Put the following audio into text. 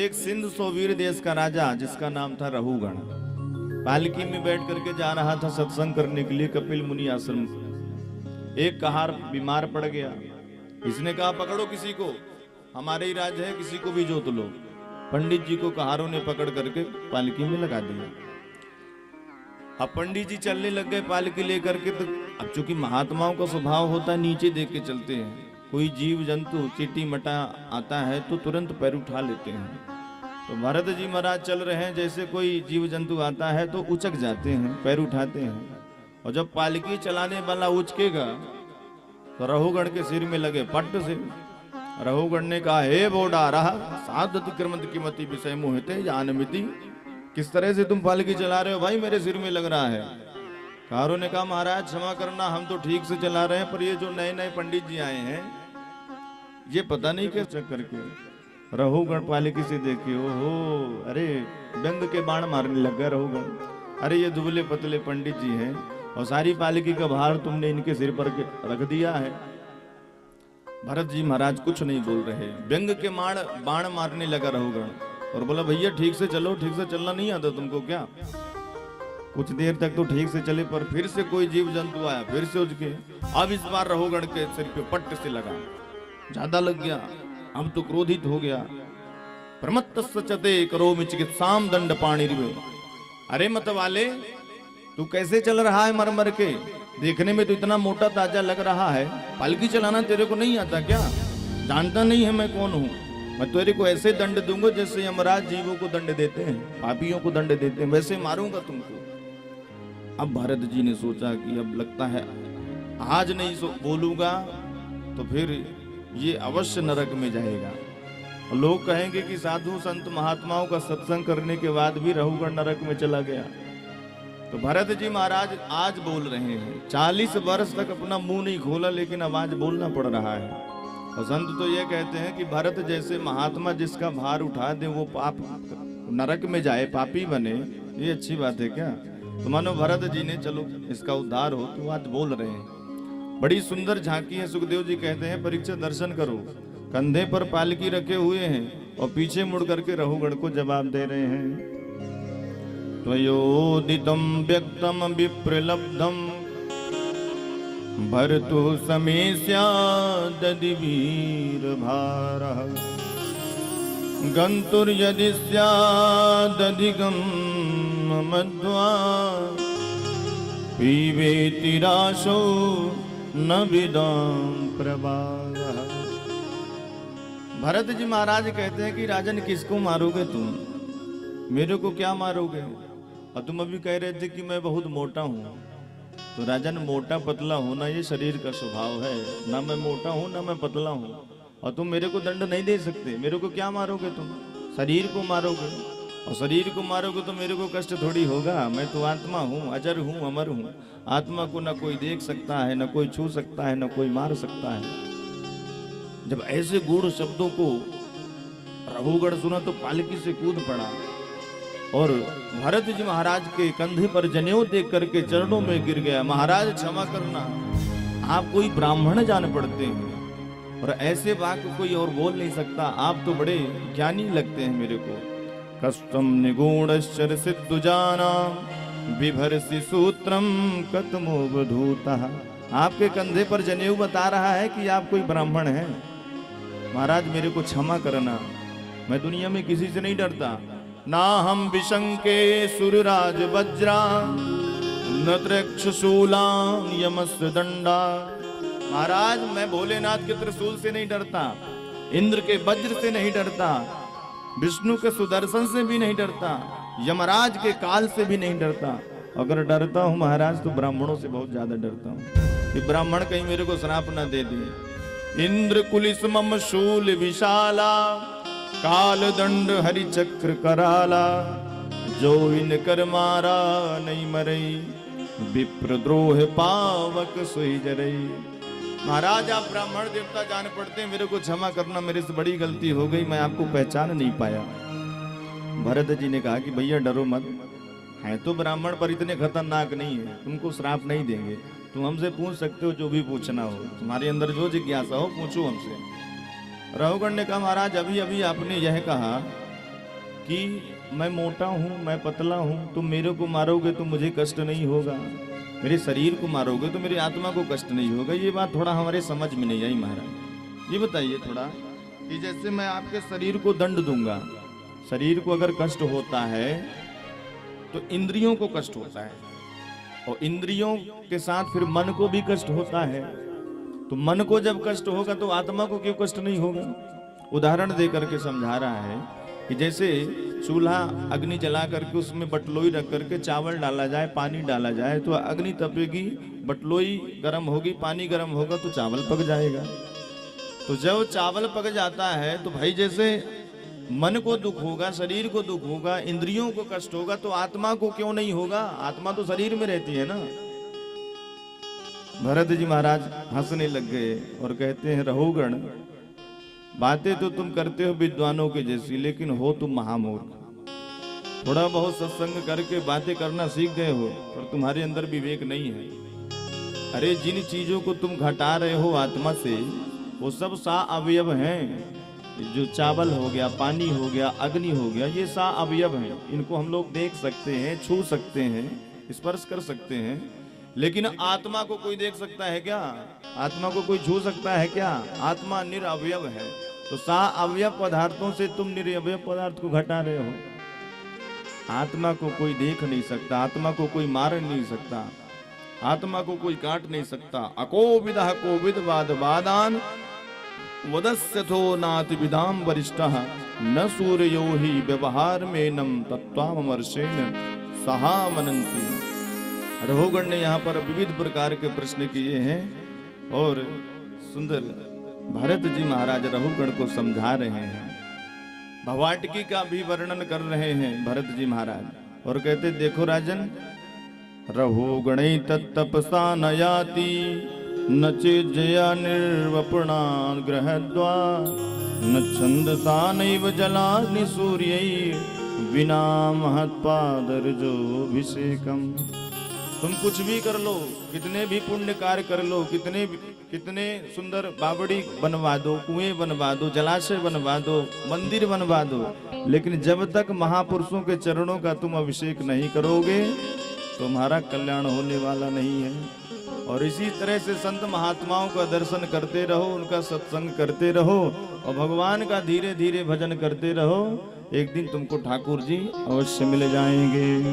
एक सिंध सोवीर देश का राजा जिसका नाम था रहुगण पालकी में बैठ करके जा रहा था सत्संग करने के लिए कपिल मुनि आश्रम। एक कहार बीमार पड़ गया। इसने कहा पकड़ो किसी को, हमारे ही राज है, किसी को भी जोत लो। पंडित जी को कहारों ने पकड़ करके पालकी में लगा दिया। अब पंडित जी चलने लग गए पालकी लेकर के। तो अब चूंकि महात्माओं का स्वभाव होता है नीचे देख के चलते हैं। कोई जीव जंतु चीटी मटा आता है तो तुरंत पैर उठा लेते हैं। तो भरत जी महाराज चल रहे हैं, जैसे कोई जीव जंतु आता है तो उचक जाते हैं, पैर उठाते हैं। और जब पालकी चलाने वाला उचकेगा तो रहुगण के सिर में लगे पट्ट से। रहुगण ने कहा हे बोडा रहा साधति क्रमत की मति विषय मोहिते जानमिति। किस तरह से तुम पालकी चला रहे हो भाई, मेरे सिर में लग रहा है। कारों ने कहा महाराज क्षमा करना, हम तो ठीक से चला रहे हैं, पर ये जो नए नए पंडित जी आए हैं ये पता नहीं क्या चक्कर के। रहुगण पालकी से देखे, ओहो अरे व्यंग के बाण मारने लग गया रहुगण। अरे ये दुबले पतले पंडित जी हैं और सारी पालकी का भार तुमने इनके सिर पर रख दिया है। भरत जी महाराज कुछ नहीं बोल रहे। व्यंग के बाण मारने लगा रहुगण और बोला भैया ठीक से चलो, ठीक से चलना नहीं आता तुमको क्या? कुछ देर तक तो ठीक से चले, पर फिर से कोई जीव जंतु आया, फिर से उचके। अब इस बार रहुगण के सिर पे पट्ट से लगा, ज्यादा लग गया। अब तो क्रोधित हो गया। प्रमत्तस्य चते करोमि चिकित्साम दंड पाणि। अरे मत वाले तू कैसे चल रहा है मर मर के? देखने में तो इतना मोटा ताजा लग रहा है, पालकी चलाना तेरे को नहीं आता क्या? जानता नहीं है मैं कौन हूँ? मैं तेरे को ऐसे दंड दूंगा जैसे यमराज जीवों को दंड देते हैं, पापियों को दंड देते हैं, वैसे मारूंगा तुमको। अब भरत जी ने सोचा कि अब लगता है आज नहीं बोलूंगा तो फिर ये अवश्य नरक में जाएगा। और लोग कहेंगे कि साधु संत महात्माओं का सत्संग करने के बाद भी रहुगण नरक में चला गया। तो भरत जी महाराज आज बोल रहे हैं। 40 वर्ष तक अपना मुंह नहीं खोला, लेकिन अब आज बोलना पड़ रहा है। और संत तो ये कहते हैं कि भरत जैसे महात्मा जिसका भार उठा दे वो पाप नरक में जाए, पापी बने, ये अच्छी बात है क्या? तो मानो भरत जी ने चलो इसका उद्धार हो तो आज बोल रहे हैं। बड़ी सुंदर झांकी है। सुखदेव जी कहते हैं परीक्षा दर्शन करो। कंधे पर पालकी रखे हुए हैं और पीछे मुड़ करके रहुगण को जवाब दे रहे हैं। त्वयोदितं व्यक्तं विप्रलब्धं भर्तु समेस्यादि वीरभारः गन्तुर्यदि स्यादधिगं मध्वा पीबेति राशो न विदाम प्रभाव। भरत जी महाराज कहते हैं कि राजन किसको मारोगे तुम? मेरे को क्या मारोगे? और तुम अभी कह रहे थे कि मैं बहुत मोटा हूँ। तो राजन मोटा पतला होना ये शरीर का स्वभाव है, ना मैं मोटा हूँ ना मैं पतला हूँ। और तुम मेरे को दंड नहीं दे सकते। मेरे को क्या मारोगे तुम? शरीर को मारोगे, और शरीर को मारोगे तो मेरे को कष्ट थोड़ी होगा। मैं तो आत्मा हूँ, अजर हूँ, अमर हूँ। आत्मा को न कोई देख सकता है, न कोई छू सकता है, न कोई मार सकता है। जब ऐसे गूढ़ शब्दों को रहुगण सुना तो पालकी से कूद पड़ा और भरत जी महाराज के कंधे पर जनेऊ देख करके चरणों में गिर गया। महाराज क्षमा करना, आप कोई ब्राह्मण जान पड़ते हैं और ऐसे वाक्य कोई और बोल नहीं सकता। आप तो बड़े ज्ञानी लगते हैं मेरे को। कष्टम निगूढ़श्चर सिद्धुजाना बिभर्षि सूत्रम कतमोवधूतः। आपके कंधे पर जनेऊ बता रहा है कि आप कोई ब्राह्मण हैं। महाराज मेरे को क्षमा करना, मैं दुनिया में किसी से नहीं डरता। ना हम विशंके सुरराज वज्रा न त्रिक्षशूला यमस्य दंडा। महाराज मैं भोलेनाथ के त्रिशूल से नहीं डरता, इंद्र के वज्र से नहीं डरता, विष्णु के सुदर्शन से भी नहीं डरता, यमराज के काल से भी नहीं डरता। अगर डरता हूं महाराज तो ब्राह्मणों से बहुत ज्यादा डरता हूं कि ब्राह्मण कहीं मेरे को श्राप न दे दिए। इंद्र कुलिस मम शूल विशाला काल दंड हरि चक्र कराला जो इन कर मारा नहीं मरई विप्र द्रोह पावक सोई जरई। महाराज आप ब्राह्मण देवता जान पड़ते हैं, मेरे को क्षमा करना, मेरे से बड़ी गलती हो गई, मैं आपको पहचान नहीं पाया। भरत जी ने कहा कि भैया डरो मत, हैं तो ब्राह्मण पर इतने खतरनाक नहीं है, तुमको श्राप नहीं देंगे। तुम हमसे पूछ सकते हो जो भी पूछना हो, तुम्हारे अंदर जो जिज्ञासा हो पूछो हमसे। रहुगण ने कहा महाराज अभी अभी आपने यह कहा कि मैं मोटा हूँ, मैं पतला हूँ, तुम मेरे को मारोगे तो मुझे कष्ट नहीं होगा, मेरे शरीर को मारोगे तो मेरी आत्मा को कष्ट नहीं होगा। ये बात थोड़ा हमारे समझ में नहीं आई महाराज। ये बताइए थोड़ा कि जैसे मैं आपके शरीर को दंड दूंगा, शरीर को अगर कष्ट होता है तो इंद्रियों को कष्ट होता है, और इंद्रियों के साथ फिर मन को भी कष्ट होता है। तो मन को जब कष्ट होगा तो आत्मा को क्यों कष्ट नहीं होगा? उदाहरण दे करके समझा रहा है कि जैसे चूल्हा अग्नि जला करके उसमें बटलोई रख करके चावल डाला जाए, पानी डाला जाए, तो अग्नि तपेगी, बटलोई गर्म होगी, पानी गर्म होगा तो चावल पक जाएगा। तो जब चावल पक जाता है तो भाई जैसे मन को दुख होगा, शरीर को दुख होगा, इंद्रियों को कष्ट होगा, तो आत्मा को क्यों नहीं होगा? आत्मा तो शरीर में रहती है ना। भरत जी महाराज हंसने लग गए और कहते हैं, रहुगण, बातें तो तुम करते हो विद्वानों के जैसी, लेकिन हो तुम महामूर्ख। थोड़ा बहुत सत्संग करके बातें करना सीख गए हो, पर तुम्हारे अंदर विवेक नहीं है। अरे जिन चीजों को तुम घटा रहे हो आत्मा से, वो सब सा अवयव हैं। जो चावल हो गया, पानी हो गया, अग्नि हो गया, ये सा अवयव हैं। इनको हम लोग देख सकते हैं, छू सकते हैं, स्पर्श कर सकते हैं, लेकिन आत्मा को कोई देख सकता है क्या? आत्मा को कोई छू सकता है क्या? आत्मा निरअवयव है। तो सा अवयव पदार्थों से तुम निरअवयव पदार्थ को घटा रहे हो। आत्मा को कोई देख नहीं सकता, आत्मा को कोई मार नहीं सकता, आत्मा को कोई काट नहीं सकता। अकोविदः कोविद वाद वादान वदस्यथो नाति विदाम वरिष्ठः न सूर्यो ही व्यवहार में नम तत्वामर्षेण सहा मनन्ति। रहुगण ने यहाँ पर विविध प्रकार के प्रश्न किए हैं और सुंदर भरत जी महाराज रहुगण को समझा रहे हैं। भवाटकी का भी वर्णन कर रहे हैं भरत जी महाराज और कहते, देखो राजन, रहुगण तत्तपसा न याति न चेज्जया निर्वपणा ग्रहद्वा न छंदसा नैव जलाग्नि सूर्यै विना महत्पादर्जोभिषेकम। तुम कुछ भी कर लो, कितने भी पुण्य कार्य कर लो, कितने सुंदर बावड़ी बनवा दो, कुएं बनवा दो, जलाशय बनवा दो, मंदिर बनवा दो, लेकिन जब तक महापुरुषों के चरणों का तुम अभिषेक नहीं करोगे तुम्हारा कल्याण होने वाला नहीं है। और इसी तरह से संत महात्माओं का दर्शन करते रहो, उनका सत्संग करते रहो और भगवान का धीरे धीरे भजन करते रहो। एक दिन तुमको ठाकुर जी अवश्य मिल जाएंगे।